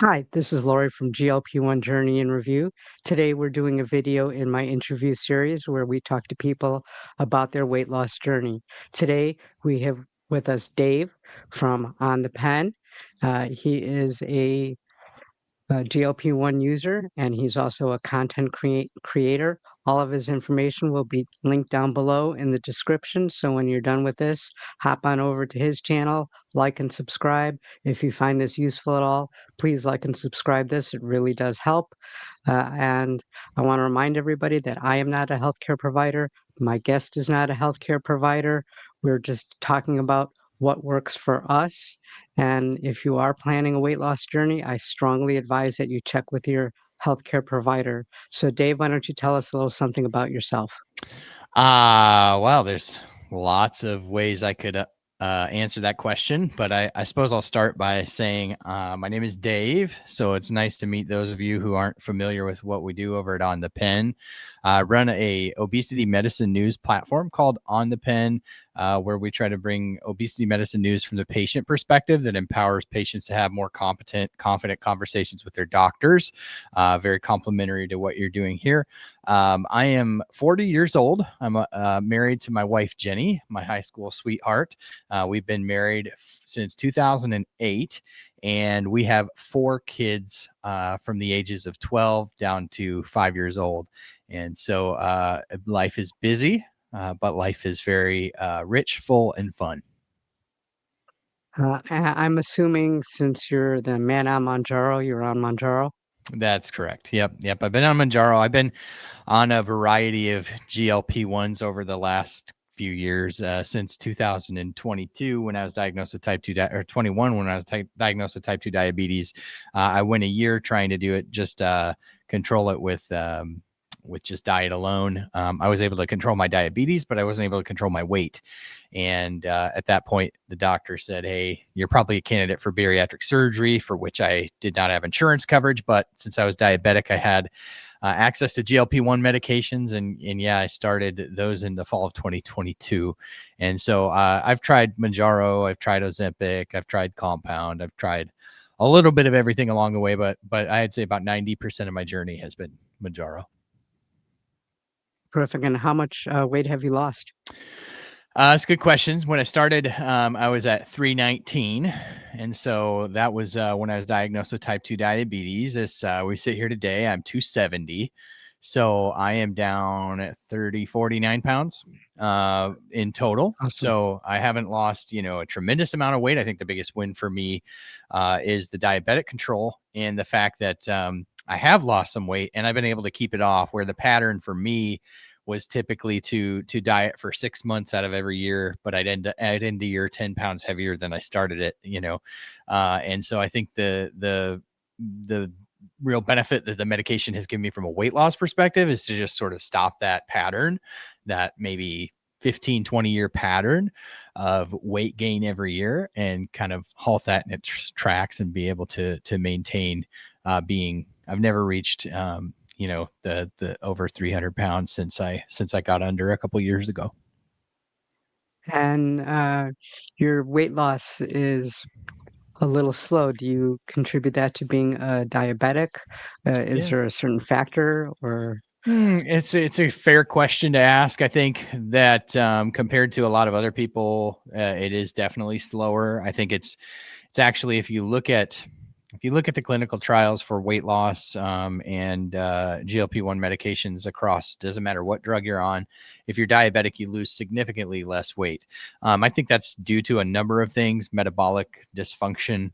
Hi, this is Lori from GLP-1 Journey in Review. Today we're doing a video in my interview series where we talk to people about their weight loss journey. Today we have with us Dave from On the Pen. He is a GLP-1 user, and he's also a content creator. All of his information will be linked down below in the description. So when you're done with this, hop on over to his channel, like and subscribe. If you find this useful at all, please like and subscribe this. It really does help. And I want to remind everybody that I am not a healthcare provider. My guest is not a healthcare provider. We're just talking about what works for us. And if you are planning a weight loss journey, I strongly advise that you check with your healthcare provider. So, Dave, why don't you tell us a little something about yourself? Well, there's lots of ways I could answer that question, but I suppose I'll start by saying my name is Dave. So it's nice to meet those of you who aren't familiar with what we do over at On the Pen. I run a obesity medicine news platform called On the Pen, where we try to bring obesity medicine news from the patient perspective that empowers patients to have more competent, confident conversations with their doctors. Very complementary to what you're doing here. I am 40 years old. I'm married to my wife, Jenny, my high school sweetheart. We've been married since 2008, and we have 4 kids from the ages of 12 down to 5 years old. And so life is busy, but life is very rich, full, and fun. I'm assuming since you're the man on Mounjaro, you're on Mounjaro. That's correct. Yep. I've been on Mounjaro. I've been on a variety of GLP-1s over the last few years, since 2022 when I was diagnosed with type 2 or 21 when I was diagnosed with type 2 diabetes. I went a year trying to do it, just control it with just diet alone. I was able to control my diabetes, but I wasn't able to control my weight. And at that point, the doctor said, "Hey, you're probably a candidate for bariatric surgery," for which I did not have insurance coverage. But since I was diabetic, I had access to GLP-1 medications. And yeah, I started those in the fall of 2022. And so I've tried Mounjaro, I've tried Ozempic, I've tried Compound, I've tried a little bit of everything along the way. But I'd say about 90% of my journey has been Mounjaro. Perfect. And how much weight have you lost? That's good questions. When I started, I was at 319. And so that was when I was diagnosed with type 2 diabetes. As we sit here today, I'm 270. So I am down at 49 pounds in total. Awesome. So I haven't lost, a tremendous amount of weight. I think the biggest win for me is the diabetic control and the fact that I have lost some weight and I've been able to keep it off, where the pattern for me was typically to diet for 6 months out of every year, but I'd end the year 10 pounds heavier than I started it, and so I think the real benefit that the medication has given me from a weight loss perspective is to just sort of stop that pattern, that maybe 15-20 year pattern of weight gain every year, and kind of halt that in its tracks and be able to maintain being. I've never reached the over 300 pounds since I got under a couple years ago. And your weight loss is a little slow. Do you contribute that to being a diabetic? Is Yeah. there a certain factor or? It's a fair question to ask. I think that compared to a lot of other people, it is definitely slower. I think it's actually, if you look at the clinical trials for weight loss and GLP-1 medications across, doesn't matter what drug you're on, if you're diabetic, you lose significantly less weight. I think that's due to a number of things, metabolic dysfunction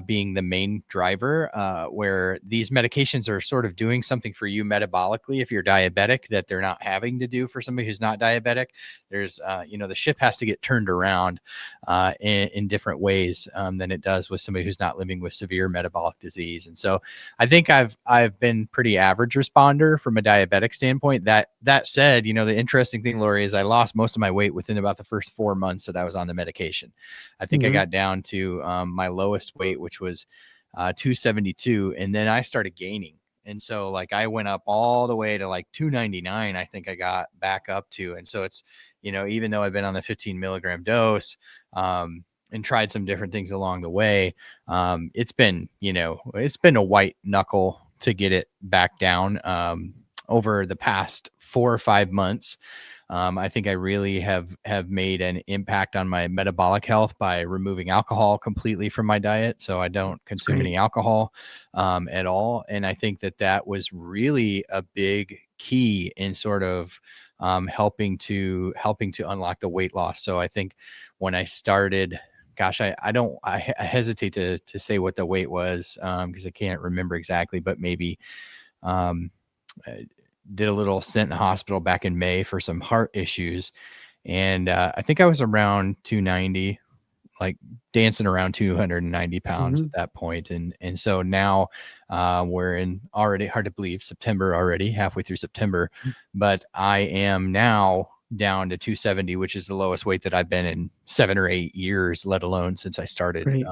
being the main driver, where these medications are sort of doing something for you metabolically if you're diabetic that they're not having to do for somebody who's not diabetic. There's, the ship has to get turned around in different ways than it does with somebody who's not living with severe metabolic disease. And so I think I've been pretty average responder from a diabetic standpoint. That said, the interesting thing, Lori, is I lost most of my weight within about the first 4 months that I was on the medication. I think I Mhm. got down to my lowest weight, which was 272, and then I started gaining. And so like I went up all the way to like 299, I think I got back up to. And so it's, even though I've been on the 15 milligram dose, and tried some different things along the way. It's been, it's been a white knuckle to get it back down over the past 4 or 5 months. I think I really have made an impact on my metabolic health by removing alcohol completely from my diet. So I don't That's consume great. any alcohol at all. And I think that was really a big key in sort of helping to unlock the weight loss. So I think when I started, gosh, I hesitate to say what the weight was because I can't remember exactly, but maybe um, I did a little stint in the hospital back in May for some heart issues. And I think I was around 290, like dancing around 290 pounds Hmm. at that point. And so now we're in already, hard to believe, September already, halfway through September. But I am now down to 270, which is the lowest weight that I've been in 7 or 8 years, let alone since I started Great.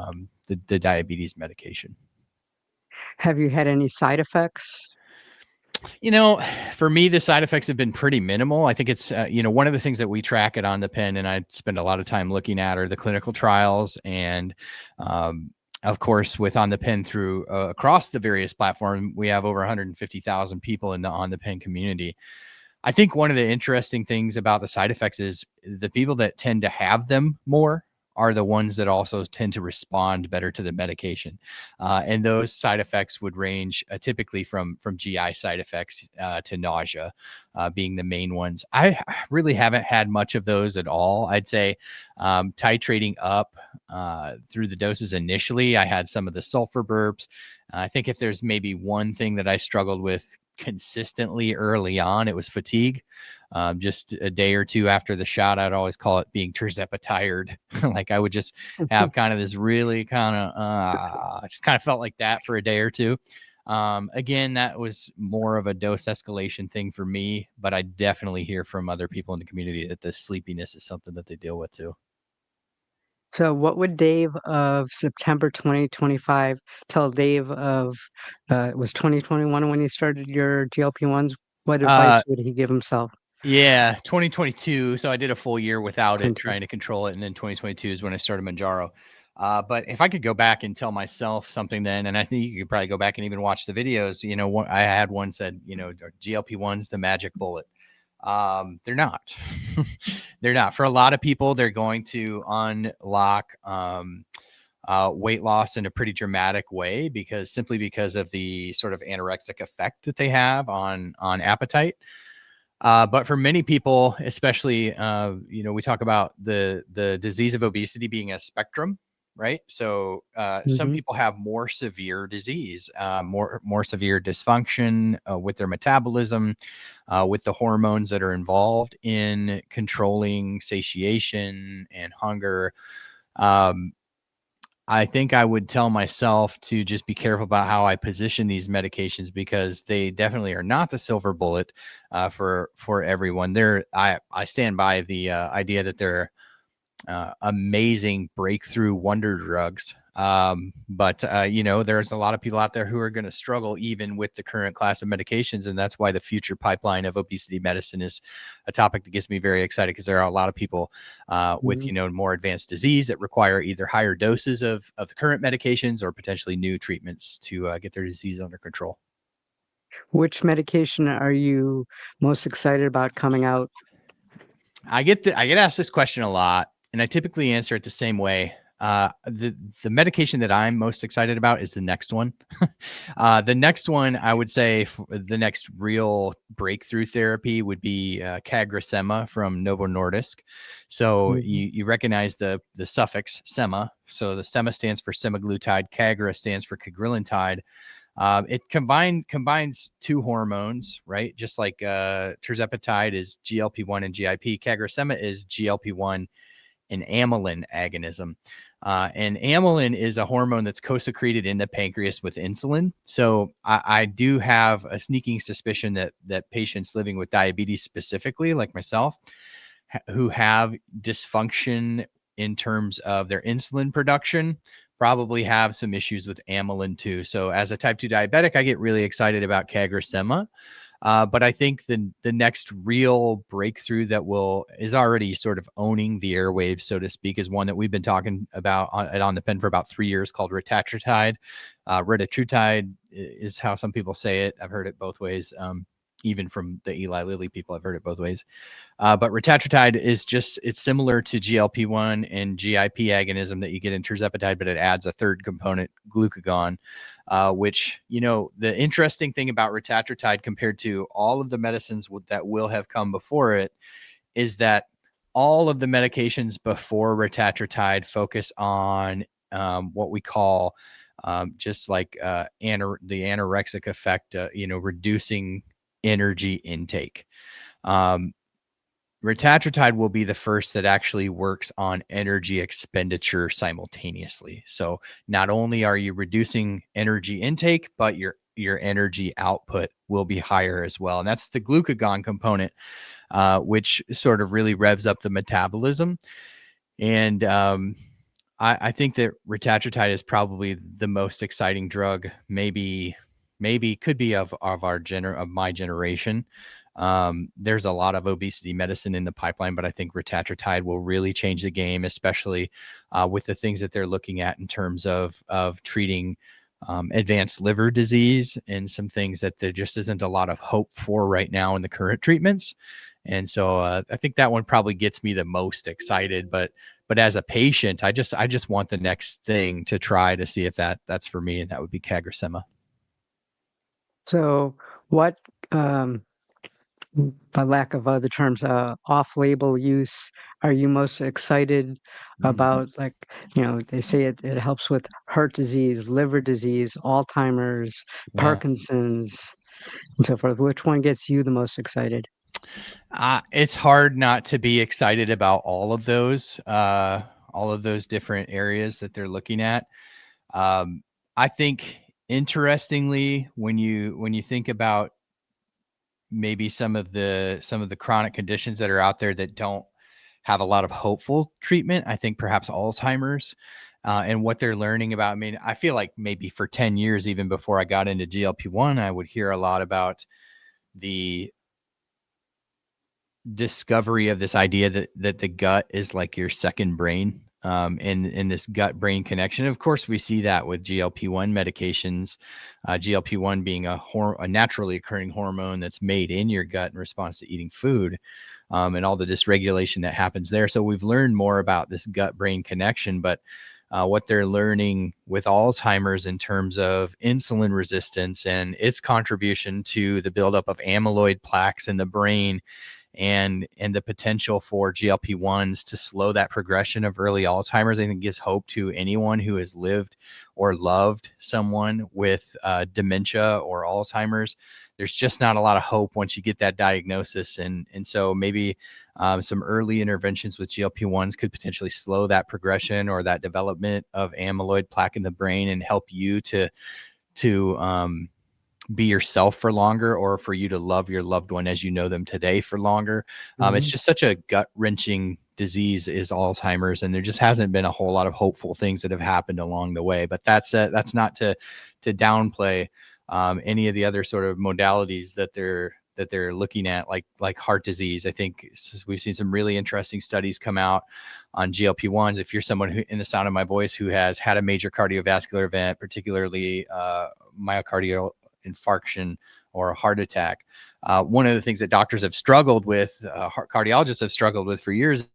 the diabetes medication. Have you had any side effects? You know, for me, the side effects have been pretty minimal. I think it's, one of the things that we track at On the Pen and I spend a lot of time looking at are the clinical trials. And of course, with On the Pen through across the various platforms, we have over 150,000 people in the On the Pen community. I think one of the interesting things about the side effects is the people that tend to have them more are the ones that also tend to respond better to the medication. And those side effects would range typically from GI side effects to nausea being the main ones. I really haven't had much of those at all. I'd say titrating up through the doses initially, I had some of the sulfur burps. I think if there's maybe one thing that I struggled with consistently early on, it was fatigue. Just a day or two after the shot, I'd always call it being Tirzepatide tired. Like I would just have kind of this really kind of, just kind of felt like that for a day or two. Again, that was more of a dose escalation thing for me, but I definitely hear from other people in the community that the sleepiness is something that they deal with too. So what would Dave of September 2025 tell Dave of, it was 2021 when you started your GLP-1s? What Uh, advice would he give himself? Yeah, 2022. So I did a full year without it, 10 trying to control it, and then 2022 is when I started Mounjaro. But if I could go back and tell myself something then, and I think you could probably go back and even watch the videos. I had one said, GLP-1's the magic bullet. They're not. They're not. For a lot of people, they're going to unlock weight loss in a pretty dramatic way simply because of the sort of anorexic effect that they have on appetite. But for many people, especially, we talk about the disease of obesity being a spectrum, right? So some Mhm. people have more severe disease, more severe dysfunction with their metabolism, with the hormones that are involved in controlling satiation and hunger. Um, I think I would tell myself to just be careful about how I position these medications because they definitely are not the silver bullet for everyone. I stand by the idea that they're amazing breakthrough wonder drugs. But there's a lot of people out there who are going to struggle even with the current class of medications. And that's why the future pipeline of obesity medicine is a topic that gets me very excited because there are a lot of people with, Mhm. more advanced disease that require either higher doses of the current medications or potentially new treatments to get their disease under control. Which medication are you most excited about coming out? I get asked this question a lot, and I typically answer it the same way. The medication that I'm most excited about is the next one. The next one, I would say, the next real breakthrough therapy would be CagriSema from Novo Nordisk. So Mhm. you recognize the suffix sema. So the sema stands for semaglutide. Cagra stands for cagrilintide. It combines two hormones, right? Just like tirzepatide is GLP-1 and GIP. CagriSema is GLP-1 and amylin agonism. And amylin is a hormone that's co-secreted in the pancreas with insulin. So I do have a sneaking suspicion that patients living with diabetes specifically, like myself, who have dysfunction in terms of their insulin production probably have some issues with amylin too. So as a type 2 diabetic, I get really excited about CagriSema. But I think the next real breakthrough that is already sort of owning the airwaves, so to speak, is one that we've been talking about on the pen for about 3 years, called retatrutide. Retatrutide is how some people say it. I've heard it both ways. Even from the Eli Lilly people, I've heard it both ways. But retatrutide is it's similar to GLP-1 and GIP agonism that you get in tirzepatide, but it adds a third component, glucagon, which, the interesting thing about retatrutide compared to all of the medicines that will have come before it is that all of the medications before retatrutide focus on what we call just like the anorexic effect, reducing energy intake. Retatrutide will be the first that actually works on energy expenditure simultaneously. So not only are you reducing energy intake, but your energy output will be higher as well. And that's the glucagon component, which sort of really revs up the metabolism. And I think that retatrutide is probably the most exciting drug, maybe could be of my generation. There's a lot of obesity medicine in the pipeline, but I think retatrutide will really change the game, especially with the things that they're looking at in terms of treating advanced liver disease and some things that there just isn't a lot of hope for right now in the current treatments. And so I think that one probably gets me the most excited. But as a patient, I just want the next thing to try to see if that's for me, and that would be CagriSema. So, what, by lack of other terms, off-label use are you most excited Mm, about? Like, they say it helps with heart disease, liver disease, Alzheimer's, yeah. Parkinson's, and so forth. Which one gets you the most excited? It's hard not to be excited about all of those different areas that they're looking at. Um, I think interestingly, when you think about maybe some of the chronic conditions that are out there that don't have a lot of hopeful treatment, I think perhaps Alzheimer's, and what they're learning about. I mean, I feel like maybe for 10 years, even before I got into GLP-1, I would hear a lot about the discovery of this idea that the gut is like your second brain, in this gut brain connection. Of course, we see that with GLP-1 medications, GLP-1 being a naturally occurring hormone that's made in your gut in response to eating food, and all the dysregulation that happens there. So we've learned more about this gut brain connection, but what they're learning with Alzheimer's in terms of insulin resistance and its contribution to the buildup of amyloid plaques in the brain, and the potential for GLP-1s to slow that progression of early Alzheimer's, I think gives hope to anyone who has lived or loved someone with dementia or Alzheimer's. There's just not a lot of hope once you get that diagnosis, and so maybe some early interventions with GLP-1s could potentially slow that progression or that development of amyloid plaque in the brain and help you to be yourself for longer, or for you to love your loved one as you know them today for longer. It's Mhm. just such a gut wrenching disease is Alzheimer's, and there just hasn't been a whole lot of hopeful things that have happened along the way. But that's not to downplay any of the other sort of modalities that they're looking at, like heart disease. I think we've seen some really interesting studies come out on GLP-1s. If you're someone who, in the sound of my voice, who has had a major cardiovascular event, particularly myocardial infarction or a heart attack, one of the things that doctors have struggled with, cardiologists have struggled with for years,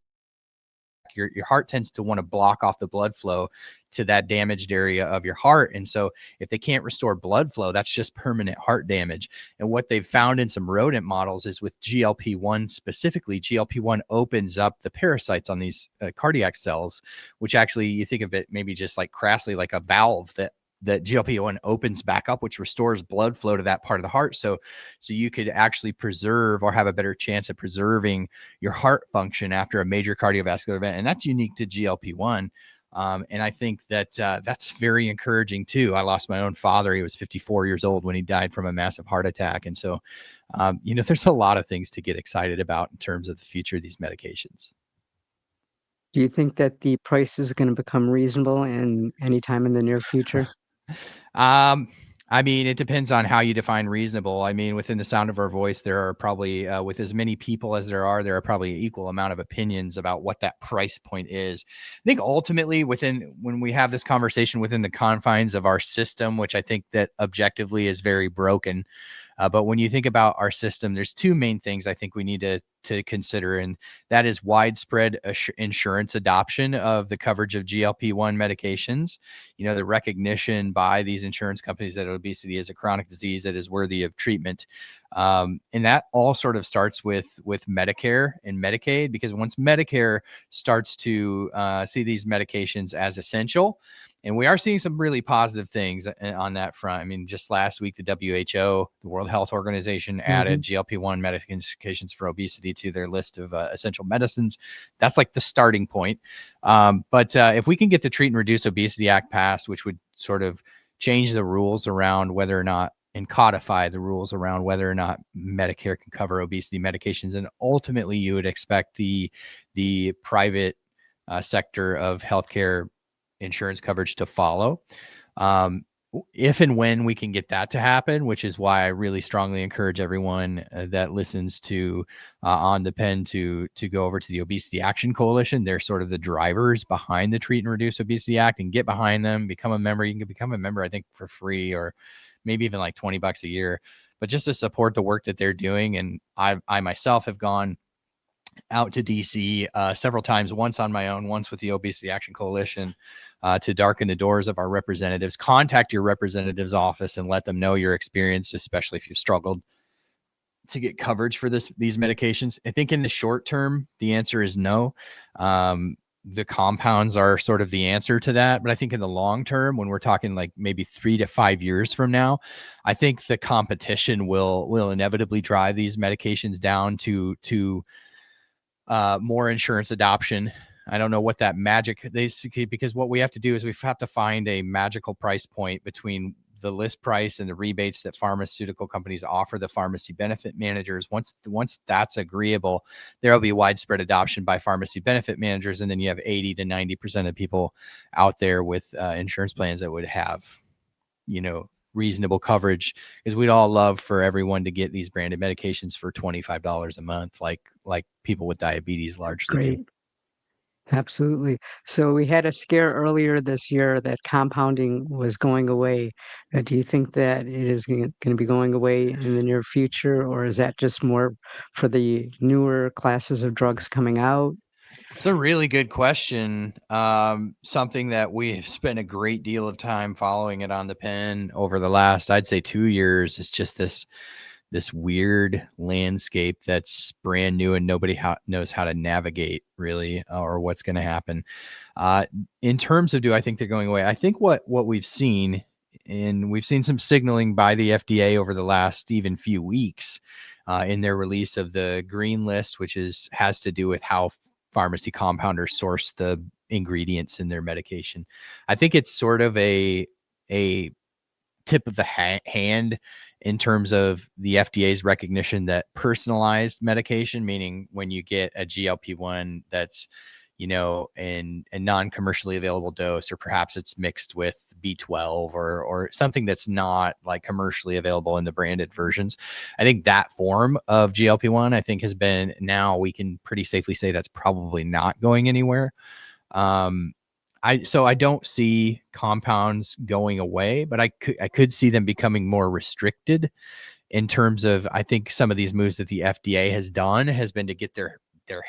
your heart tends to want to block off the blood flow to that damaged area of your heart. And so if they can't restore blood flow, that's just permanent heart damage. And what they've found in some rodent models is with GLP-1 specifically, GLP-1 opens up the parasites on these cardiac cells, which actually, you think of it maybe just like crassly like a valve that GLP-1 opens back up, which restores blood flow to that part of the heart. So you could actually preserve, or have a better chance of preserving, your heart function after a major cardiovascular event. And that's unique to GLP-1. And I think that that's very encouraging too. I lost my own father. He was 54 years old when he died from a massive heart attack. And so, there's a lot of things to get excited about in terms of the future of these medications. Do you think that the price is going to become reasonable in any time in the near future? Um, I mean, it depends on how you define reasonable. I mean, within the sound of our voice, there are probably, with as many people as there are probably an equal amount of opinions about what that price point is. I think ultimately, when we have this conversation within the confines of our system, which I think that objectively is very broken, but when you think about our system, there's two main things I think we need to consider, and that is widespread insurance adoption of the coverage of GLP-1 medications. You know, the recognition by these insurance companies that obesity is a chronic disease that is worthy of treatment. And that all sort of starts with Medicare and Medicaid, because once Medicare starts to see these medications as essential, and we are seeing some really positive things on that front. I mean, just last week, the WHO, the World Health Organization, added GLP-1 medications for obesity to their list of essential medicines. That's like the starting point. But if we can get the Treat and Reduce Obesity Act passed, which would sort of change the rules around whether or not, and codify the rules around whether or not Medicare can cover obesity medications, and ultimately you would expect the private sector of healthcare insurance coverage to follow. If and when we can get that to happen, which is why I really strongly encourage everyone that listens to On the Pen to go over to the Obesity Action Coalition. They're sort of the drivers behind the Treat and Reduce Obesity Act, and get behind them, become a member. You can become a member, I think, for free, or maybe even like $20 a year, but just to support the work that they're doing. And I myself have gone out to DC several times, once on my own, once with the Obesity Action Coalition, to darken the doors of our representatives. Contact your representative's office and let them know your experience, especially if you've struggled to get coverage for these medications. I think in the short term, the answer is no. The compounds are sort of the answer to that. But I think in the long term, when we're talking like maybe 3 to 5 years from now, I think the competition will inevitably drive these medications down to more insurance adoption. I don't know what that magic because what we have to do is we have to find a magical price point between the list price and the rebates that pharmaceutical companies offer the pharmacy benefit managers. Once that's agreeable, there will be widespread adoption by pharmacy benefit managers, and then you have 80 to 90% of people out there with insurance plans that would have, reasonable coverage, because we'd all love for everyone to get these branded medications for $25 a month, like people with diabetes largely do. Great. Absolutely. So we had a scare earlier this year that compounding was going away. Do you think that it is going to be going away in the near future, or is that just more for the newer classes of drugs coming out? It's a really good question. Something that we have spent a great deal of time following it on the pen over the last, I'd say, 2 years. It's just this weird landscape that's brand new, and nobody knows how to navigate really, or what's going to happen. In terms of, do I think they're going away? I think what we've seen, and we've seen some signaling by the FDA over the last even few weeks, in their release of the green list, which has to do with how pharmacy compounders source the ingredients in their medication. I think it's sort of a tip of the hand in terms of the FDA's recognition that personalized medication, meaning when you get a GLP-1 that's, in a non-commercially available dose, or perhaps it's mixed with B12 or something that's not like commercially available in the branded versions. I think that form of GLP-1, I think, has been, now we can pretty safely say that's probably not going anywhere. I don't see compounds going away, but I could see them becoming more restricted in terms of, I think some of these moves that the FDA has done has been to get their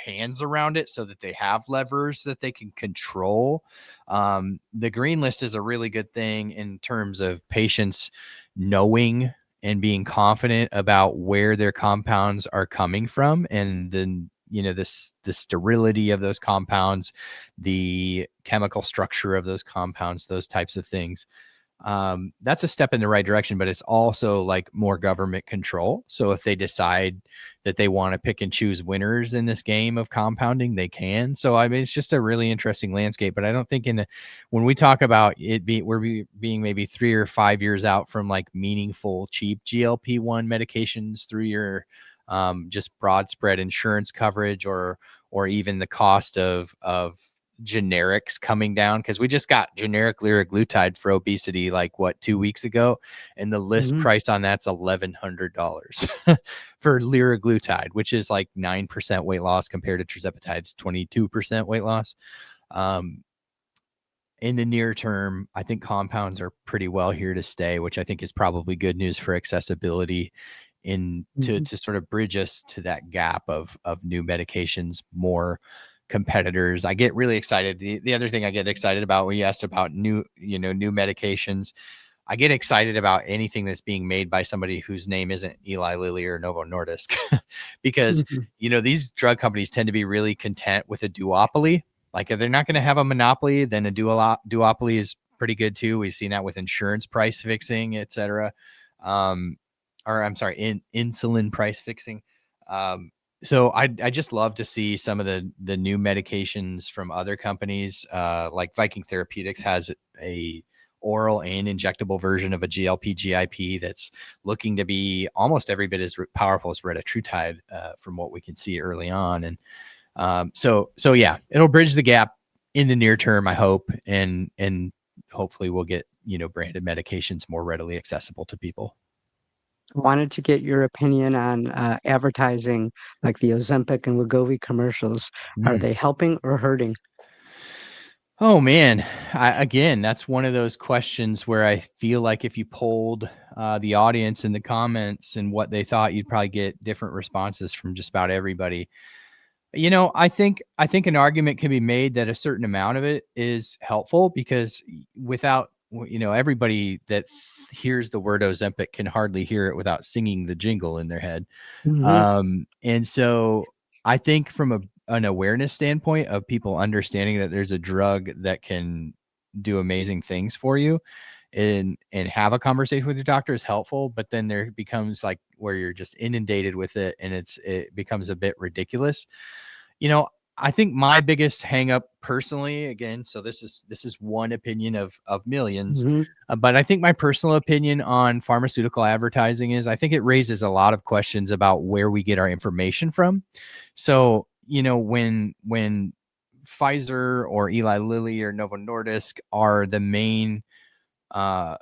hands around it so that they have levers that they can control. The green list is a really good thing in terms of patients knowing and being confident about where their compounds are coming from, and then the sterility of those compounds, the chemical structure of those compounds, those types of things. That's a step in the right direction, but it's also like more government control. So if they decide that they want to pick and choose winners in this game of compounding, they can. So I mean, it's just a really interesting landscape. But I don't think when we talk about we're being maybe 3 or 5 years out from like meaningful, cheap GLP-1 medications through your just broad spread insurance coverage, or even the cost of generics coming down, because we just got generic liraglutide for obesity like 2 weeks ago, and the list Hmm. price on that's $1,100 for liraglutide, which is like 9% weight loss compared to tirzepatide's 22% weight loss. um, in the near term, I think compounds are pretty well here to stay, which I think is probably good news for accessibility in Hmm. to sort of bridge us to that gap of new medications, more competitors. I get really excited. The other thing I get excited about when you asked about new medications, I get excited about anything that's being made by somebody whose name isn't Eli Lilly or Novo Nordisk, because Hmm. these drug companies tend to be really content with a duopoly. Like if they're not going to have a monopoly, then a duopoly is pretty good too. We've seen that with insurance price fixing, et cetera. Um, or I'm sorry, insulin price fixing. Um, so I just love to see some of the new medications from other companies. Like Viking Therapeutics has a oral and injectable version of a GLP-GIP that's looking to be almost every bit as powerful as retatrutide, from what we can see early on. And so yeah, it'll bridge the gap in the near term, I hope, and hopefully we'll get branded medications more readily accessible to people. Wanted to get your opinion on advertising, like the Ozempic and Wegovy commercials. Are Mm. they helping or hurting? Oh man, again, that's one of those questions where I feel like if you polled the audience in the comments and what they thought, you'd probably get different responses from just about everybody. I think an argument can be made that a certain amount of it is helpful, because without everybody that hears the word Ozempic can hardly hear it without singing the jingle in their head. Hmm. And so I think from an awareness standpoint of people understanding that there's a drug that can do amazing things for you, and have a conversation with your doctor is helpful. But then there becomes like where you're just inundated with it and it becomes a bit ridiculous. you know, I think my biggest hang up personally, again, so this is one opinion of millions, Hmm. but I think my personal opinion on pharmaceutical advertising is I think it raises a lot of questions about where we get our information from. So, when Pfizer or Eli Lilly or Novo Nordisk are the main uh,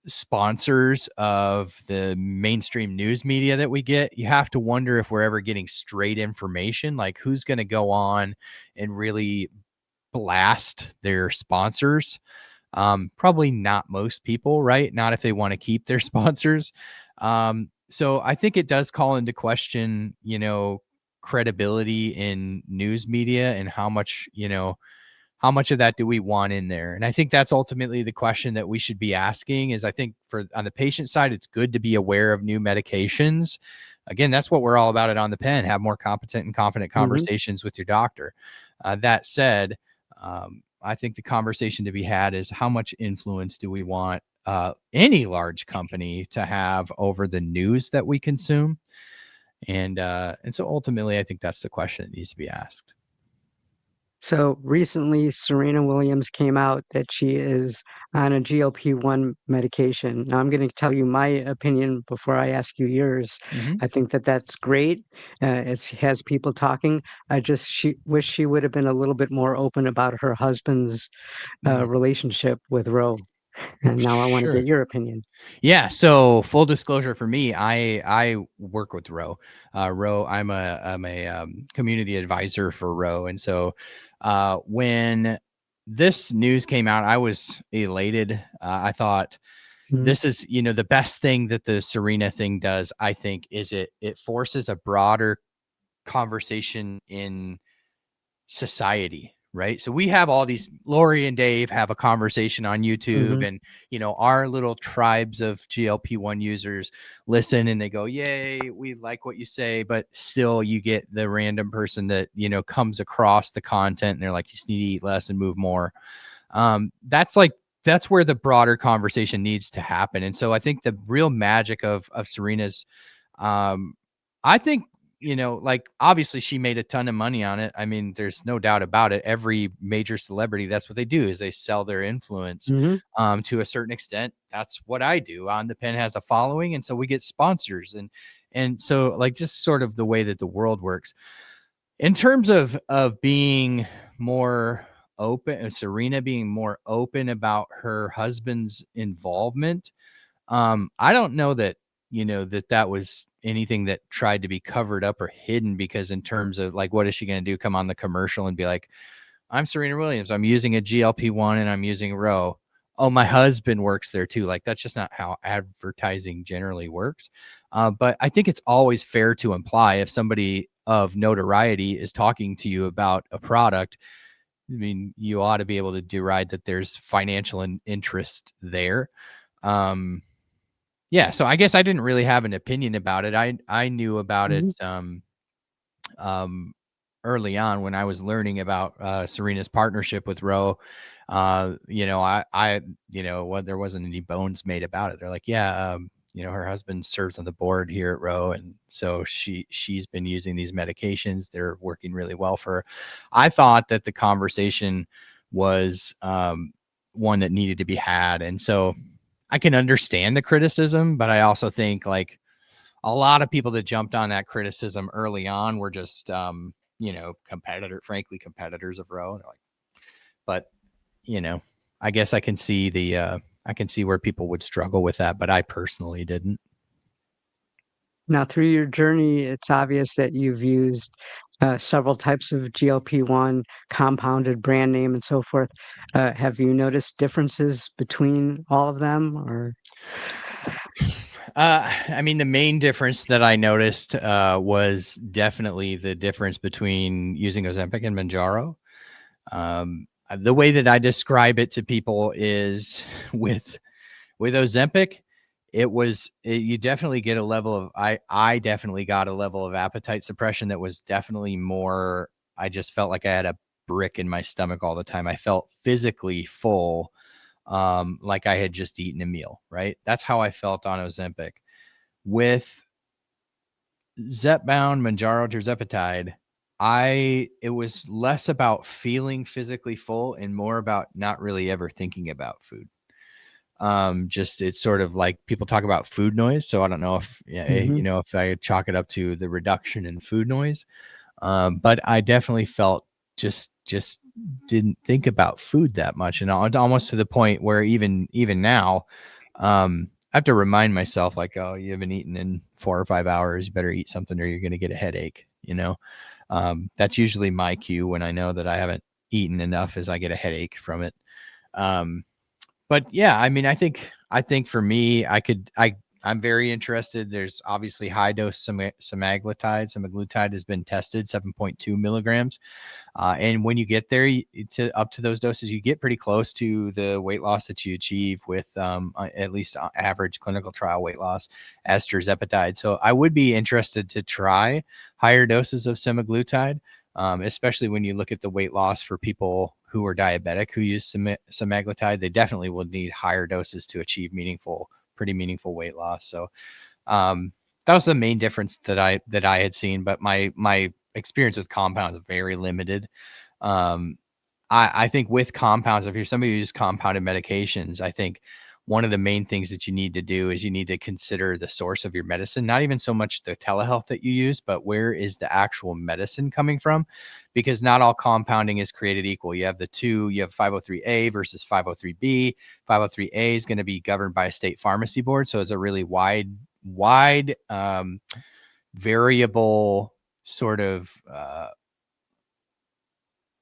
sponsors of the mainstream news media that we get, you have to wonder if we're ever getting straight information. Like, who's going to go on and really blast their sponsors? Probably not most people, right? Not if they want to keep their sponsors. So I think it does call into question, credibility in news media, and how much of that do we want in there? And I think that's ultimately the question that we should be asking. Is I think for on the patient side, it's good to be aware of new medications. Again, that's what we're all about it On the Pen. Have more competent and confident Hmm. conversations with your doctor. That said, I think the conversation to be had is how much influence do we want any large company to have over the news that we consume? And so ultimately, I think that's the question that needs to be asked. So recently, Serena Williams came out that she is on a GLP-1 medication. Now, I'm going to tell you my opinion before I ask you yours. Mm-hmm. I think that that's great. It has people talking. She wish she would have been a little bit more open about her husband's Mm-hmm. relationship with Roe. And now I want to Sure. get your opinion. Yeah. So full disclosure for me, I work with Roe. Roe, I'm a community advisor for Roe, and so when this news came out, I was elated. I thought Mhm. this is the best thing that the Serena thing does. I think is it forces a broader conversation in society, right? So we have all these, Lori and Dave have a conversation on YouTube, Mhm. and our little tribes of GLP-1 users listen and they go, "Yay, we like what you say," but still you get the random person that comes across the content and they're like, "You just need to eat less and move more." That's where the broader conversation needs to happen. And so I think the real magic of Serena's, um, I think, like obviously she made a ton of money on it. I mean, there's no doubt about it. Every major celebrity, that's what they do, is they sell their influence. Mhm. To a certain extent, that's what I do. On the Pen has a following, and so we get sponsors, and so like just sort of the way that the world works in terms of being more open, Serena being more open about her husband's involvement. I don't know that, that was anything that tried to be covered up or hidden, because in terms of like, what is she going to do? Come on the commercial and be like, I'm Serena Williams, I'm using a GLP-1 and I'm using Roe. Oh, my husband works there too. Like, that's just not how advertising generally works. But I think it's always fair to imply, if somebody of notoriety is talking to you about a product, I mean, you ought to be able to deride that there's financial interest there. Yeah, so I guess I didn't really have an opinion about it. I knew about it Mhm. um, early on when I was learning about Serena's partnership with Roe. There wasn't any bones made about it. They're like, yeah, her husband serves on the board here at Roe, and so she's been using these medications. They're working really well for her. I thought that the conversation was one that needed to be had, and so I can understand the criticism, but I also think like a lot of people that jumped on that criticism early on were just, frankly, competitors of Roe. Like, but, you know, I guess I can see where people would struggle with that, but I personally didn't. Now, through your journey, it's obvious that you've used several types of GLP-1, compounded brand name, and so forth. Have you noticed differences between all of them, or? I mean, the main difference that I noticed was definitely the difference between using Ozempic and Mounjaro. The way that I describe it to people is with Ozempic, you definitely get a level of, I definitely got a level of appetite suppression that was definitely more, I just felt like I had a brick in my stomach all the time. I felt physically full, like I had just eaten a meal, right? That's how I felt on Ozempic. With Zepbound, Mounjaro, tirzepatide, it was less about feeling physically full and more about not really ever thinking about food. Just it's sort of like people talk about food noise. So I don't know if, Mhm. if I chalk it up to the reduction in food noise. But I definitely felt just didn't think about food that much, and almost to the point where even now, I have to remind myself like, oh, you haven't eaten in 4 or 5 hours. You better eat something or you're going to get a headache. That's usually my cue when I know that I haven't eaten enough, as I get a headache from it. Um, but yeah, I mean, I think for me, I'm very interested. There's obviously high dose semaglutide has been tested, 7.2 milligrams. And when you get there to up to those doses, you get pretty close to the weight loss that you achieve with at least average clinical trial weight loss as tirzepatide. So I would be interested to try higher doses of semaglutide, especially when you look at the weight loss for people who are diabetic who use semaglutide. They definitely will need higher doses to achieve pretty meaningful weight loss. So that was the main difference that I had seen. But my experience with compounds is very limited. Um, I think with compounds, if you're somebody who uses compounded medications, I think one of the main things that you need to do is you need to consider the source of your medicine, not even so much the telehealth that you use, but where is the actual medicine coming from? Because not all compounding is created equal. You have 503A versus 503B. 503A is going to be governed by a state pharmacy board. So it's a really wide variable sort of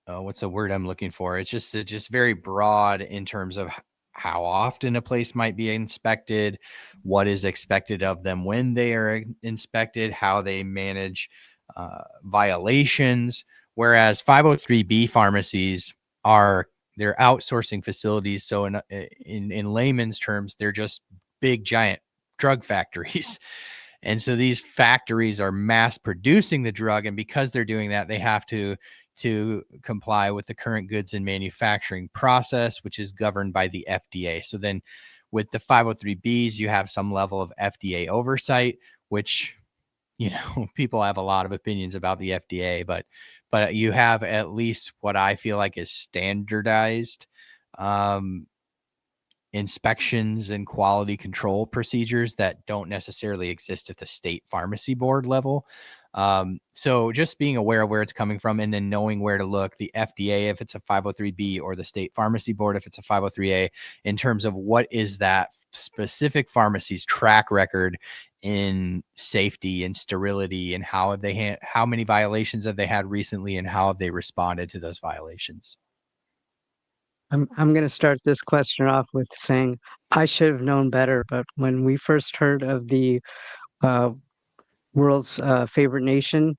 what's the word I'm looking for? It's just very broad in terms of how often a place might be inspected, what is expected of them when they are inspected, how they manage violations. Whereas 503B pharmacies they're outsourcing facilities. So in layman's terms, they're just big giant drug factories. And so these factories are mass producing the drug, and because they're doing that, they have to comply with the current goods and manufacturing process, which is governed by the FDA. So then with the 503Bs, you have some level of FDA oversight, which, people have a lot of opinions about the FDA, but you have at least what I feel like is standardized um, inspections and quality control procedures that don't necessarily exist at the state pharmacy board level. So just being aware of where it's coming from and then knowing where to look, the FDA, if it's a 503B, or the state pharmacy board, if it's a 503A, in terms of what is that specific pharmacy's track record in safety and sterility, and how have they how many violations have they had recently, and how have they responded to those violations. I'm going to start this question off with saying I should have known better, but when we first heard of the uh, world's favorite nation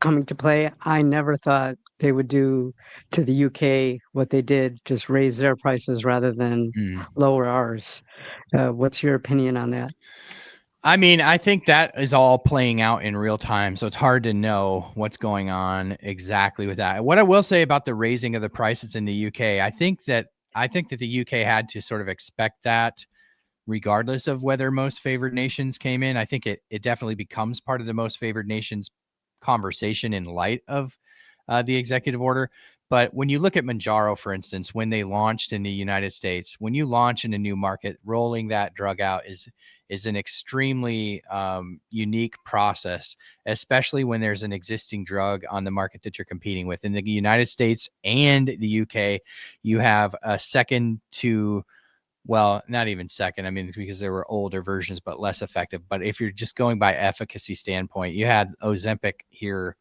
coming to play, I never thought they would do to the UK what they did, just raise their prices rather than Mm. lower ours. What's your opinion on that? I mean, I think that is all playing out in real time. So it's hard to know what's going on exactly with that. What I will say about the raising of the prices in the UK, I think that the UK had to sort of expect that, regardless of whether most favored nations came in. I think it definitely becomes part of the most favored nations conversation in light of the executive order. But when you look at Mounjaro, for instance, when they launched in the United States, when you launch in a new market, rolling that drug out is an extremely unique process, especially when there's an existing drug on the market that you're competing with. In the United States and the UK, you have a second to, well, not even second. I mean, because there were older versions, but less effective. But if you're just going by efficacy standpoint, you had Ozempic here.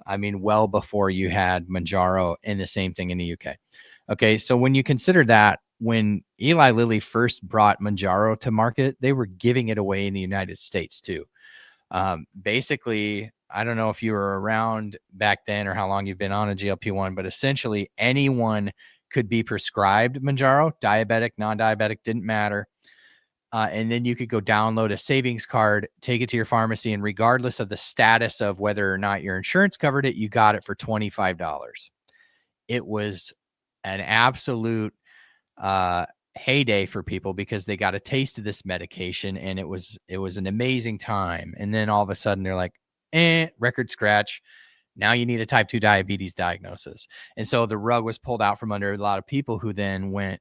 I mean, well before you had Mounjaro, and the same thing in the UK. Okay, so when you consider that, when Eli Lilly first brought Mounjaro to market, they were giving it away in the United States too. Basically, I don't know if you were around back then or how long you've been on a GLP-1, but essentially anyone could be prescribed Mounjaro, diabetic, non-diabetic, didn't matter. And then you could go download a savings card, take it to your pharmacy, and regardless of the status of whether or not your insurance covered it, you got it for $25. It was an absolute heyday for people because they got a taste of this medication, and it was an amazing time. And then all of a sudden they're like, record scratch. Now you need a type 2 diabetes diagnosis. And so the rug was pulled out from under a lot of people who then went,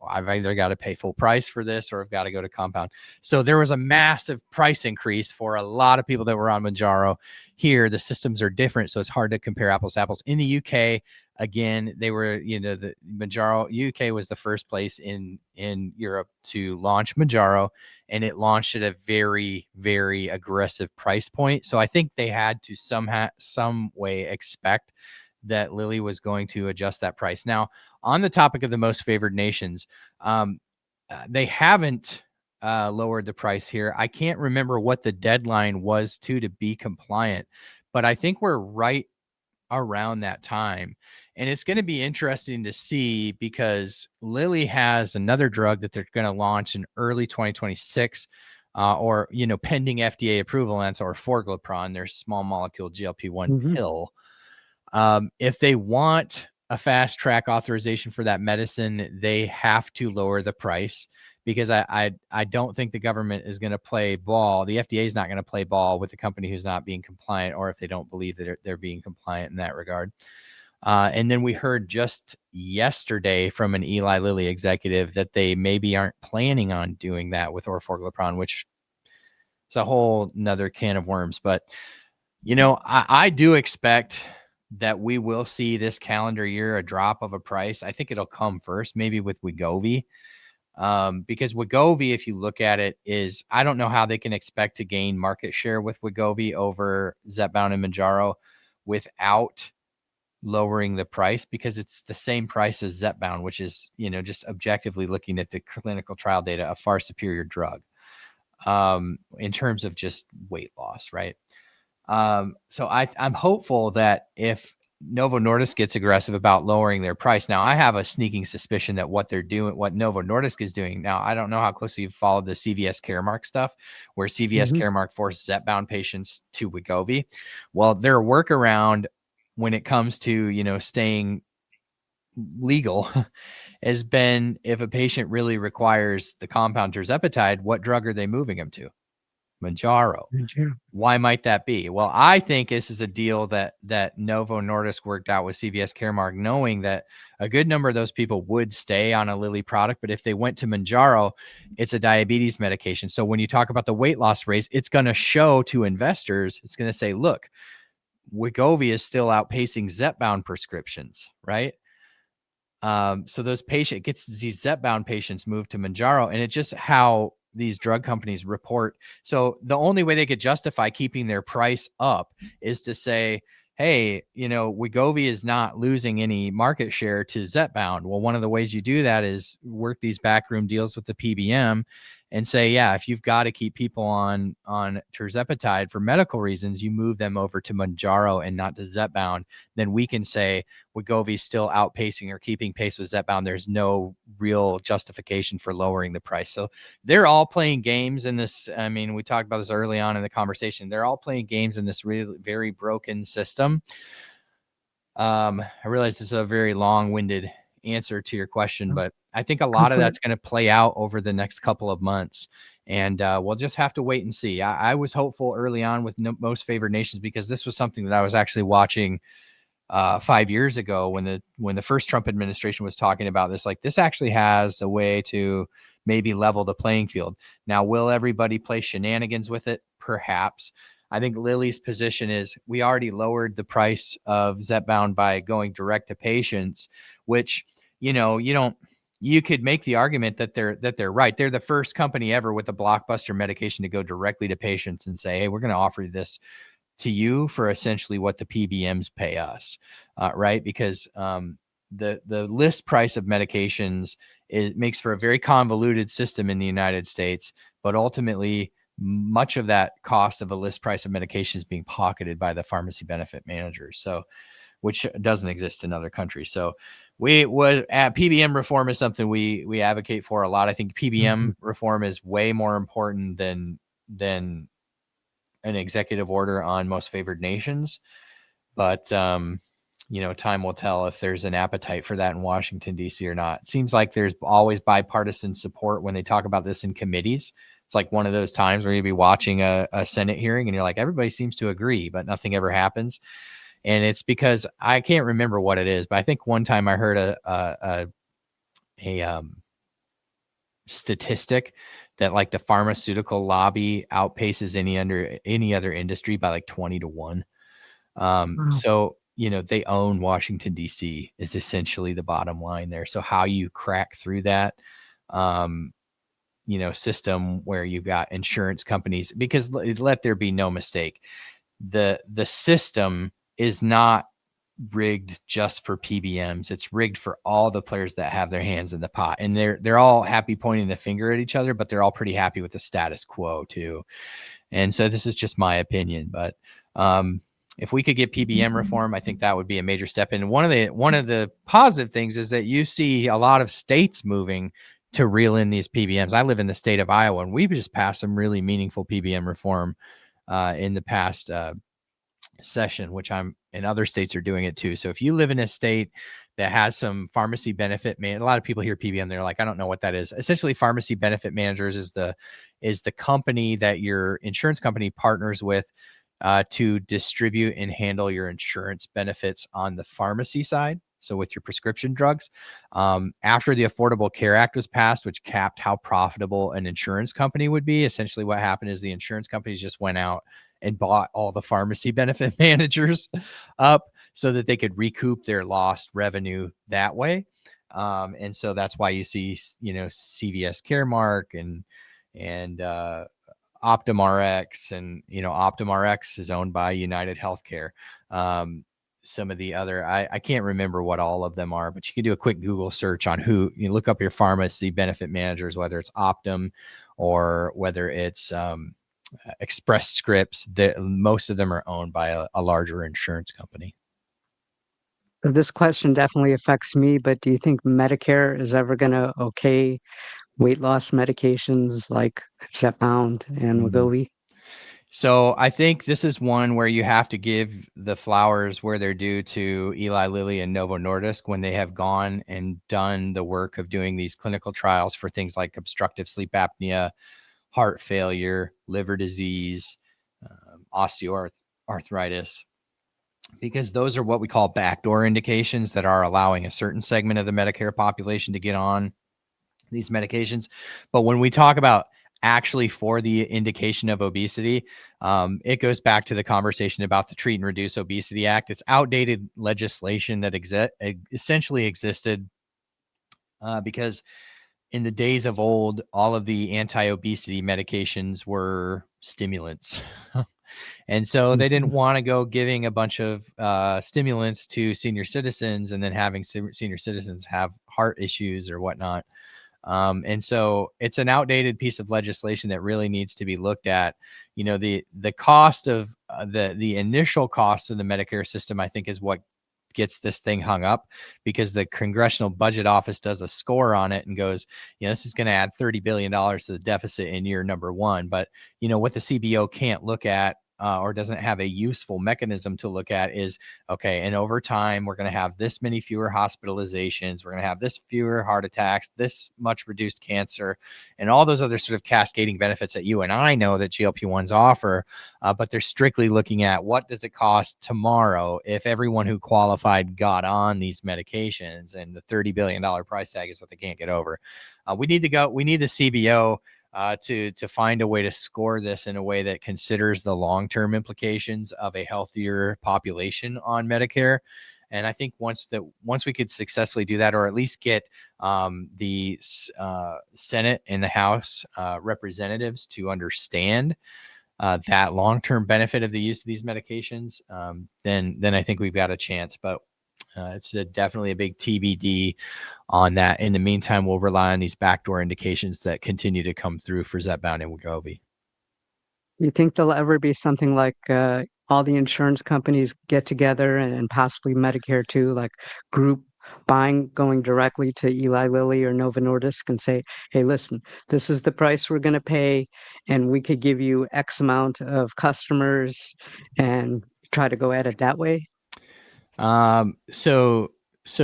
I've either got to pay full price for this or I've got to go to compound. So there was a massive price increase for a lot of people that were on Mounjaro. Here, the systems are different, so it's hard to compare apples to apples. In the UK, again, they were, the Mounjaro, UK was the first place in Europe to launch Mounjaro, and it launched at a very, very aggressive price point. So I think they had to some way expect that Lilly was going to adjust that price. Now, on the topic of the most favored nations, they haven't lowered the price here. I can't remember what the deadline was to be compliant, but I think we're right around that time. And it's going to be interesting to see because Lilly has another drug that they're going to launch in early 2026, or, pending FDA approval, and that's orforglipron, their small molecule GLP-1 Hmm. pill. If they want a fast track authorization for that medicine, they have to lower the price, because I don't think the government is going to play ball. The FDA is not going to play ball with a company who's not being compliant, or if they don't believe that they're being compliant in that regard. And then we heard just yesterday from an Eli Lilly executive that they maybe aren't planning on doing that with orforglipron, which is a whole nother can of worms. But, I do expect that we will see this calendar year a drop of a price. I think it'll come first, maybe with Wegovy. Because Wegovy, if you look at it, I don't know how they can expect to gain market share with Wegovy over Zepbound and Mounjaro without lowering the price, because it's the same price as Zepbound, which is, just objectively looking at the clinical trial data, a far superior drug in terms of just weight loss, right? So I'm hopeful that if Novo Nordisk gets aggressive about lowering their price. Now, I have a sneaking suspicion that what Novo Nordisk is doing now, I don't know how closely you've followed the CVS Caremark stuff, where CVS Hmm. Caremark forced Zepbound patients to Wegovy. Well, their workaround when it comes to, staying legal has been, if a patient really requires the compound tirzepatide, what drug are they moving them to? Mounjaro. Why might that be? Well, I think this is a deal that Novo Nordisk worked out with CVS Caremark, knowing that a good number of those people would stay on a Lilly product, but if they went to Mounjaro, it's a diabetes medication. So when you talk about the weight loss rates, it's going to show to investors, it's going to say, look, Wegovy is still outpacing Zepbound prescriptions, right? So those patient gets these Zepbound patients moved to Mounjaro, and it's just how these drug companies report. So the only way they could justify keeping their price up is to say, hey, Wegovy is not losing any market share to Zepbound. Well, one of the ways you do that is work these backroom deals with the PBM and say, yeah, if you've got to keep people on tirzepatide for medical reasons, you move them over to Mounjaro and not to Zepbound. Then we can say Wegovy is still outpacing or keeping pace with Zepbound. There's no real justification for lowering the price. So they're all playing games in this. I mean, we talked about this early on in the conversation. They're all playing games in this really very broken system. I realize this is a very long-winded answer to your question, but I think a lot of that's going to play out over the next couple of months, and we'll just have to wait and see. I was hopeful early on with most favored nations because this was something that I was actually watching 5 years ago when the first Trump administration was talking about this. Like, this actually has a way to maybe level the playing field. Now, will everybody play shenanigans with it? Perhaps. I think Lilly's position is we already lowered the price of Zepbound by going direct to patients, which, you could make the argument that they're right. They're the first company ever with a blockbuster medication to go directly to patients and say, hey, we're going to offer this to you for essentially what the PBMs pay us, right? Because the list price of medications makes for a very convoluted system in the United States, but ultimately much of that cost of a list price of medication is being pocketed by the pharmacy benefit managers, so which doesn't exist in other countries. So PBM reform is something we advocate for a lot. I think PBM reform is way more important than an executive order on most favored nations. But, time will tell if there's an appetite for that in Washington, D.C. or not. It seems like there's always bipartisan support when they talk about this in committees. It's like one of those times where you'd be watching a Senate hearing and you're like, everybody seems to agree, but nothing ever happens. And it's because I can't remember what it is, but I think one time I heard a statistic that like the pharmaceutical lobby outpaces any other industry by like 20-1. So, they own Washington, D.C. is essentially the bottom line there. So how you crack through that, system where you've got insurance companies, because let there be no mistake, the system is not rigged just for PBMs. It's rigged for all the players that have their hands in the pot, and they're all happy pointing the finger at each other, but they're all pretty happy with the status quo too. And so this is just my opinion, but if we could get PBM reform, I think that would be a major step. And one of the positive things is that you see a lot of states moving to reel in these PBMs. I live in the state of Iowa, and we've just passed some really meaningful PBM reform in the past session, which and other states are doing it too. So if you live in a state that has some pharmacy benefit, a lot of people hear PBM, they're like, I don't know what that is. Essentially, pharmacy benefit managers is the company that your insurance company partners with to distribute and handle your insurance benefits on the pharmacy side. So with your prescription drugs, after the Affordable Care Act was passed, which capped how profitable an insurance company would be, essentially what happened is the insurance companies just went out and bought all the pharmacy benefit managers up so that they could recoup their lost revenue that way. And so that's why you see, CVS Caremark and OptumRx, and OptumRx is owned by United Healthcare. Some of the other, I can't remember what all of them are, but you can do a quick Google search on who you look up your pharmacy benefit managers, whether it's Optum or whether it's Express Scripts. Most of them are owned by a larger insurance company. This question definitely affects me, but do you think Medicare is ever going to okay weight loss medications like Zepbound and Wegovy? So I think this is one where you have to give the flowers where they're due to Eli Lilly and Novo Nordisk when they have gone and done the work of doing these clinical trials for things like obstructive sleep apnea heart failure, liver disease, osteoarthritis, because those are what we call backdoor indications that are allowing a certain segment of the Medicare population to get on these medications. But when we talk about actually for the indication of obesity, it goes back to the conversation about the Treat and Reduce Obesity Act. It's outdated legislation that essentially existed because in the days of old, all of the anti-obesity medications were stimulants. And so they didn't want to go giving a bunch of stimulants to senior citizens and then having senior citizens have heart issues or whatnot. And so it's an outdated piece of legislation that really needs to be looked at. You know, the cost of the initial cost of the Medicare system, I think, is what gets this thing hung up, because the Congressional Budget Office does a score on it and goes, this is going to add $30 billion to the deficit in year number one. But, what the CBO can't look at or doesn't have a useful mechanism to look at is, okay, and over time, we're going to have this many fewer hospitalizations, we're going to have this fewer heart attacks, this much reduced cancer, and all those other sort of cascading benefits that you and I know that GLP-1s offer. But they're strictly looking at what does it cost tomorrow if everyone who qualified got on these medications, and the $30 billion price tag is what they can't get over. We need the CBO to find a way to score this in a way that considers the long-term implications of a healthier population on Medicare. And I think once we could successfully do that, or at least get the Senate and the House representatives to understand that long-term benefit of the use of these medications, then I think we've got a chance. But it's definitely a big TBD on that. In the meantime, we'll rely on these backdoor indications that continue to come through for Zepbound and Wegovy. You think there'll ever be something like all the insurance companies get together and possibly Medicare too, like group buying, going directly to Eli Lilly or Novo Nordisk and say, hey, listen, this is the price we're going to pay, and we could give you X amount of customers, and try to go at it that way? So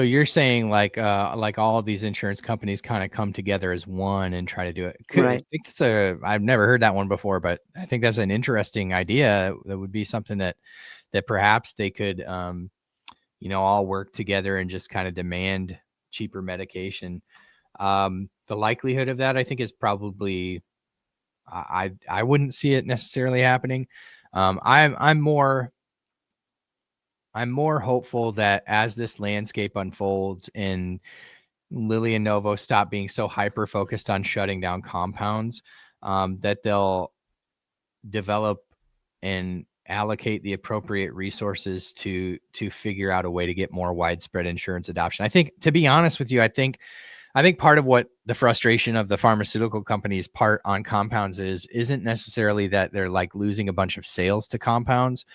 you're saying like all of these insurance companies kind of come together as one and try to do it. I Right. think I've never heard that one before, but I think that's an interesting idea. That would be something that perhaps they could, all work together and just kind of demand cheaper medication. The likelihood of that, I think, is probably, I wouldn't see it necessarily happening. I'm more hopeful that as this landscape unfolds and Lilly and Novo stop being so hyper focused on shutting down compounds, that they'll develop and allocate the appropriate resources to figure out a way to get more widespread insurance adoption. I think, to be honest with you, I think part of what the frustration of the pharmaceutical companies part on compounds isn't necessarily that they're like losing a bunch of sales to compounds,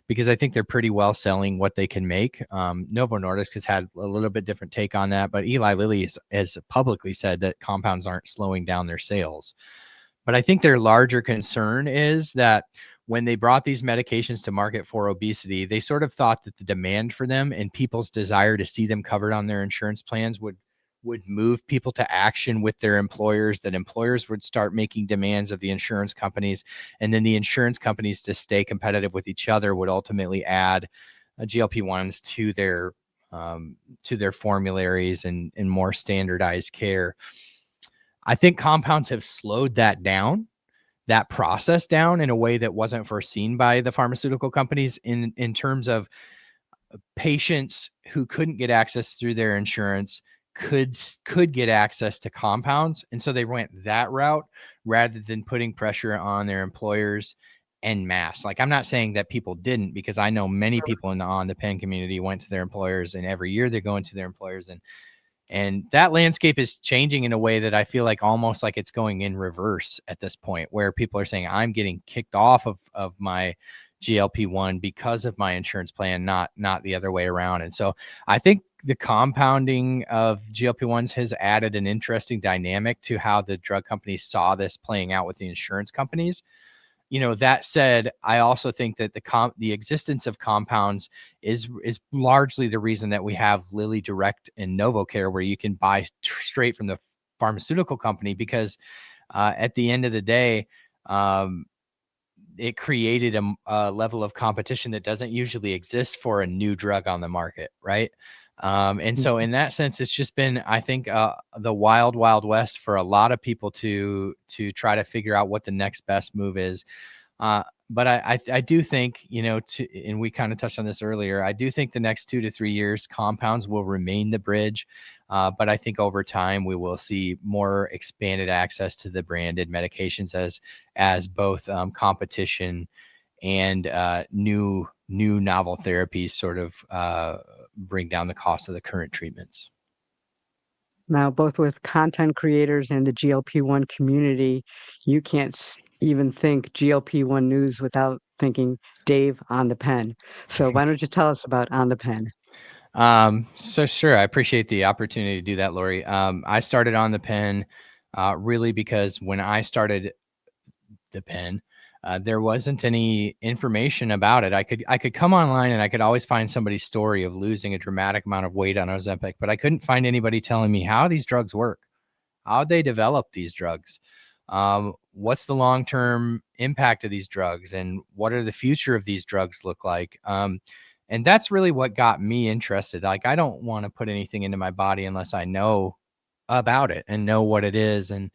because I think they're pretty well selling what they can make. Novo Nordisk has had a little bit different take on that, but Eli Lilly has publicly said that compounds aren't slowing down their sales. But I think their larger concern is that when they brought these medications to market for obesity, they sort of thought that the demand for them and people's desire to see them covered on their insurance plans would move people to action with their employers, that employers would start making demands of the insurance companies, and then the insurance companies, to stay competitive with each other, would ultimately add GLP-1s to their formularies and more standardized care. I think compounds have slowed that process down in a way that wasn't foreseen by the pharmaceutical companies, in terms of patients who couldn't get access through their insurance could get access to compounds. And so they went that route rather than putting pressure on their employers en masse. Like, I'm not saying that people didn't, because I know many people on the pen community went to their employers, and every year they're going to their employers, and that landscape is changing in a way that I feel like almost like it's going in reverse at this point, where people are saying, I'm getting kicked off of my GLP-1 because of my insurance plan, not the other way around. And so I think the compounding of GLP-1s has added an interesting dynamic to how the drug companies saw this playing out with the insurance companies. That said, I also think that the existence of compounds is largely the reason that we have Lilly Direct and NovoCare, where you can buy straight from the pharmaceutical company, because at the end of the day, um, it created a level of competition that doesn't usually exist for a new drug on the market, right? And so Mhm. in that sense, it's just been, I think, the wild, wild west for a lot of people to try to figure out what the next best move is. But I do think, and we kind of touched on this earlier, I do think the next 2 to 3 years, compounds will remain the bridge. But I think over time we will see more expanded access to the branded medications as both competition and new novel therapies sort of bring down the cost of the current treatments. Now, both with content creators and the GLP-1 community, you can't even think GLP-1 news without thinking Dave on the pen. So why don't you tell us about On the Pen? So sure, I appreciate the opportunity to do that, Lori. I started on the pen really because when I started the pen, there wasn't any information about it. I could come online and I could always find somebody's story of losing a dramatic amount of weight on Ozempic, but I couldn't find anybody telling me how these drugs work, how they develop these drugs, what's the long term impact of these drugs, and what are the future of these drugs look like. And that's really what got me interested. Like, I don't want to put anything into my body unless I know about it and know what it is. And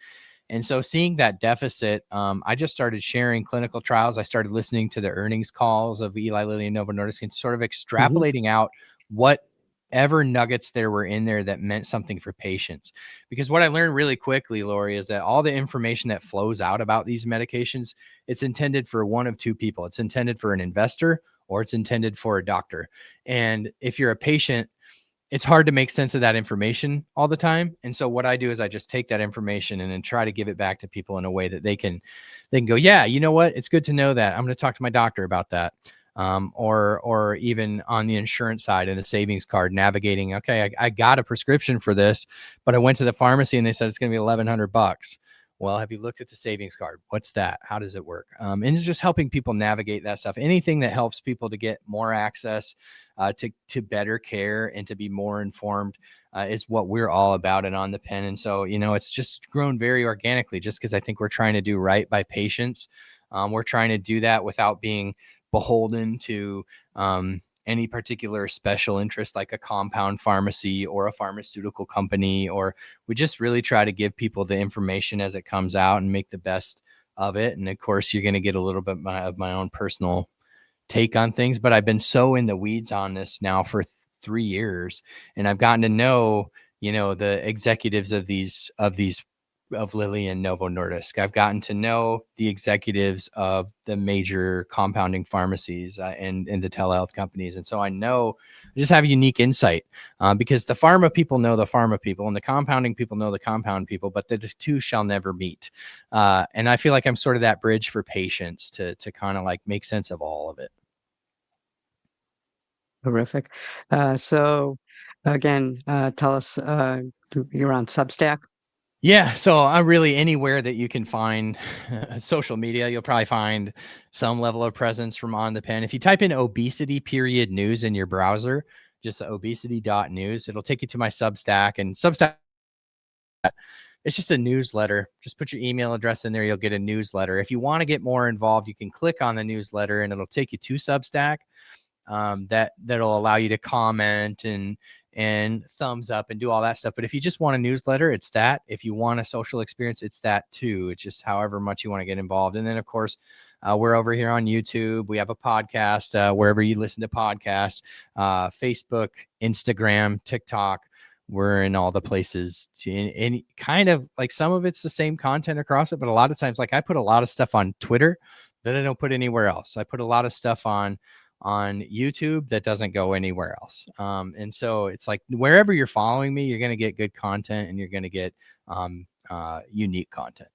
so seeing that deficit, I just started sharing clinical trials. I started listening to the earnings calls of Eli Lilly and Novo Nordisk and sort of Mhm. extrapolating out whatever nuggets there were in there that meant something for patients. Because what I learned really quickly, Lori, is that all the information that flows out about these medications, it's intended for one of two people. It's intended for an investor or it's intended for a doctor. And if you're a patient, it's hard to make sense of that information all the time. And so what I do is I just take that information and then try to give it back to people in a way that they can go, yeah, you know what? It's good to know that. I'm going to talk to my doctor about that. Or even on the insurance side and the savings card, navigating, okay, I got a prescription for this, but I went to the pharmacy and they said it's going to be $1,100. Well, have you looked at the savings card? What's that? How does it work? And it's just helping people navigate that stuff. Anything that helps people to get more access to better care and to be more informed is what we're all about and On the Pen. And so, it's just grown very organically just because I think we're trying to do right by patients. We're trying to do that without being beholden to any particular special interest like a compound pharmacy or a pharmaceutical company, or we just really try to give people the information as it comes out and make the best of it. And of course, you're going to get a little bit of my own personal take on things, but I've been so in the weeds on this now for 3 years, and I've gotten to know, the executives of Lilly and Novo Nordisk. I've gotten to know the executives of the major compounding pharmacies and the telehealth companies, and so I just have a unique insight because the pharma people know the pharma people, and the compounding people know the compound people, but the two shall never meet. And I feel like I'm sort of that bridge for patients to kind of like make sense of all of it. Terrific. So again, tell us, you're on Substack? Yeah, so I'm really anywhere that you can find social media, you'll probably find some level of presence from On the Pen. If you type in obesity period news in your browser, just obesity.news, it'll take you to my Substack. And Substack, it's just a newsletter. Just put your email address in there, you'll get a newsletter. If you want to get more involved, you can click on the newsletter and it'll take you to Substack. That'll allow you to comment and thumbs up and do all that stuff. But if you just want a newsletter, it's that. If you want a social experience, it's that too. It's just however much you want to get involved. And then of course, we're over here on YouTube. We have a podcast wherever you listen to podcasts, Facebook, Instagram, TikTok. We're in all the places and kind of like some of it's the same content across it, but a lot of times, like I put a lot of stuff on Twitter that I don't put anywhere else. I put a lot of stuff on YouTube that doesn't go anywhere else. And so it's like wherever you're following me, you're going to get good content and you're going to get unique content.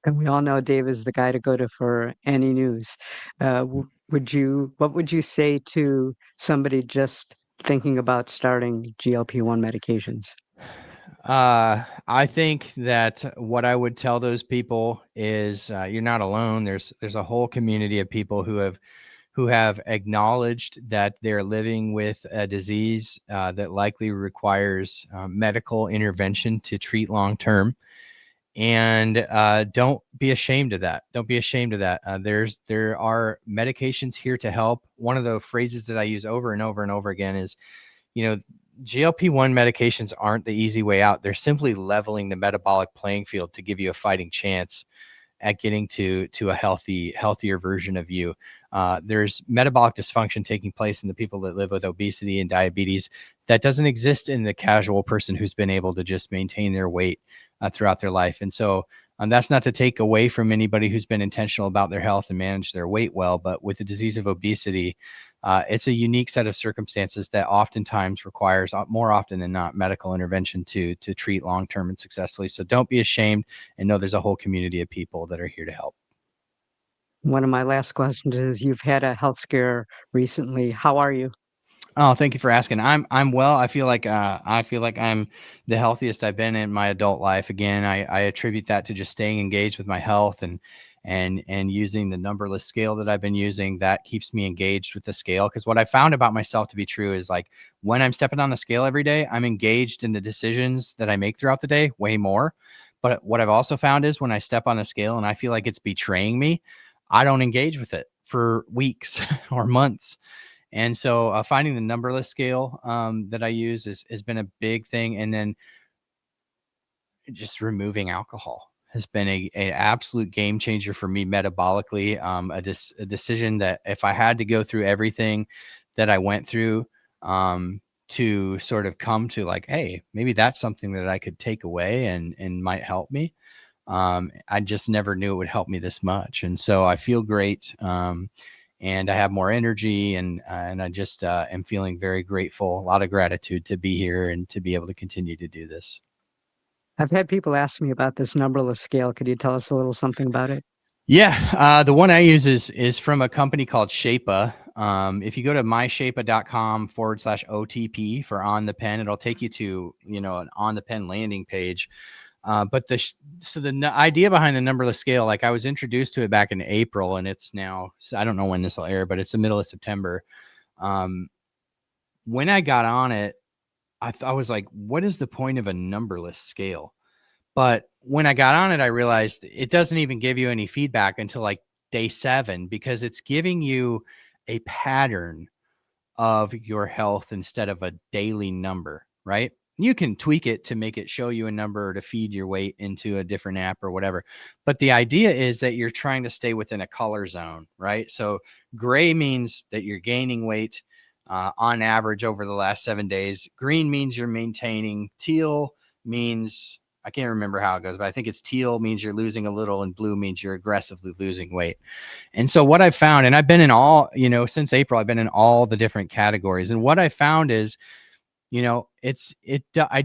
And we all know Dave is the guy to go to for any news. What would you say to somebody just thinking about starting GLP-1 medications? I think that what I would tell those people is you're not alone. There's a whole community of people who have acknowledged that they're living with a disease that likely requires medical intervention to treat long term. And don't be ashamed of that. Don't be ashamed of that. There are medications here to help. One of the phrases that I use over and over and over again is, you know, GLP-1 medications aren't the easy way out. They're simply leveling the metabolic playing field to give you a fighting chance at getting to a healthier version of you. There's metabolic dysfunction taking place in the people that live with obesity and diabetes that doesn't exist in the casual person who's been able to just maintain their weight throughout their life. And so that's not to take away from anybody who's been intentional about their health and manage their weight well, but with the disease of obesity, it's a unique set of circumstances that oftentimes requires, more often than not, medical intervention to treat long-term and successfully. So don't be ashamed, and know there's a whole community of people that are here to help. One of my last questions is, you've had a health scare recently. How are you? Oh, thank you for asking. I'm well. I feel like I'm the healthiest I've been in my adult life. Again, I attribute that to just staying engaged with my health and using the numberless scale that I've been using. That keeps me engaged with the scale, because what I found about myself to be true is, like, when I'm stepping on the scale every day, I'm engaged in the decisions that I make throughout the day way more. But what I've also found is, when I step on the scale and I feel like it's betraying me, I don't engage with it for weeks or months. And so finding the numberless scale that I use has been a big thing. And then just removing alcohol has been a absolute game changer for me metabolically. A decision that, if I had to go through everything that I went through to sort of come to, like, hey, maybe that's something that I could take away and might help me. I just never knew it would help me this much. And so I feel great. And I have more energy, and I just am feeling very grateful, a lot of gratitude to be here and to be able to continue to do this. I've had people ask me about this numberless scale. Could you tell us a little something about it? Yeah, the one I use is from a company called Shape'a. If you go to myshape'a.com/OTP for On the Pen, it'll take you to, an On the Pen landing page. But the idea behind the numberless scale, like, I was introduced to it back in April, and it's now, I don't know when this will air, but it's the middle of September. Um, when I got on it, I was like, what is the point of a numberless scale? But when I got on it, I realized it doesn't even give you any feedback until like day 7, because it's giving you a pattern of your health instead of a daily number, right? You can tweak it to make it show you a number, or to feed your weight into a different app or whatever. But the idea is that you're trying to stay within a color zone, right? So gray means that you're gaining weight on average over the last 7 days. Green means you're maintaining. Teal means, I can't remember how it goes, but I think it's teal means you're losing a little, and blue means you're aggressively losing weight. And so what I've found, and I've been in all, since April, I've been in all the different categories. And what I found is, I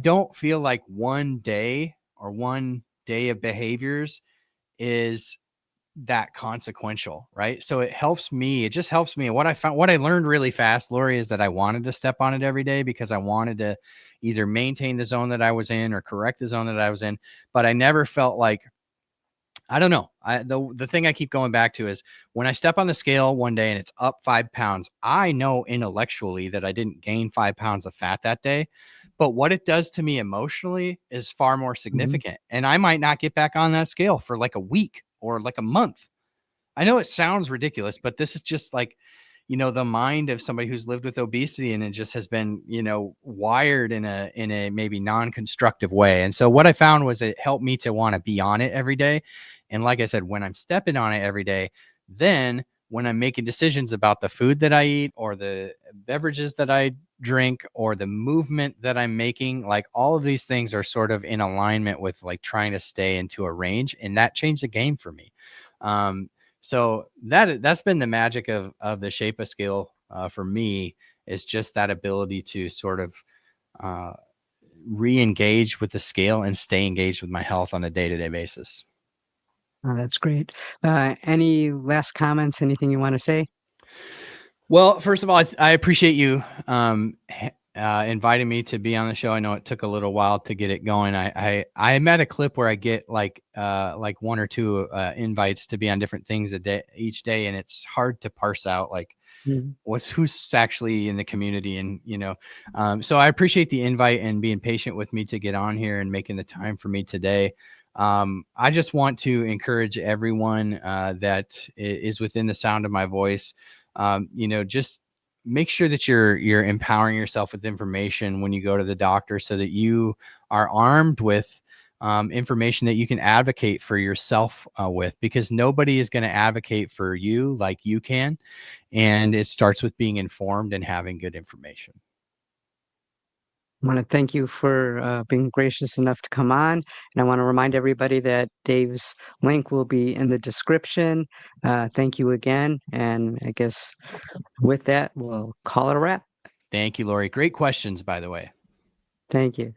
don't feel like one day or one day of behaviors is that consequential, right? So it helps me. It just helps me. And what I learned really fast, Lori, is that I wanted to step on it every day, because I wanted to either maintain the zone that I was in or correct the zone that I was in. But I never felt like, I don't know. The thing I keep going back to is, when I step on the scale one day and it's up 5 pounds, I know intellectually that I didn't gain 5 pounds of fat that day. But what it does to me emotionally is far more Mhm. significant. And I might not get back on that scale for like a week or like a month. I know it sounds ridiculous, but this is just like, the mind of somebody who's lived with obesity, and it just has been, wired in a maybe non-constructive way. And so what I found was, it helped me to want to be on it every day. And like I said, when I'm stepping on it every day, then when I'm making decisions about the food that I eat, or the beverages that I drink, or the movement that I'm making, like, all of these things are sort of in alignment with, like, trying to stay into a range, and that changed the game for me. So that's been the magic of the Shape'a scale for me, is just that ability to sort of uh, re-engage with the scale and stay engaged with my health on a day-to-day basis. Oh, that's great. Any last comments? Anything you want to say? Well, first of all, I appreciate you inviting me to be on the show. I know it took a little while to get it going. I'm at a clip where I get like 1 or 2 invites to be on different things each day, and it's hard to parse out, like, Mhm. who's actually in the community. And so I appreciate the invite and being patient with me to get on here and making the time for me today. I just want to encourage everyone that is within the sound of my voice. Just make sure that you're empowering yourself with information when you go to the doctor, so that you are armed with information that you can advocate for yourself with, because nobody is going to advocate for you like you can. And it starts with being informed and having good information. I want to thank you for being gracious enough to come on. And I want to remind everybody that Dave's link will be in the description. Thank you again. And I guess with that, we'll call it a wrap. Thank you, Lori. Great questions, by the way. Thank you.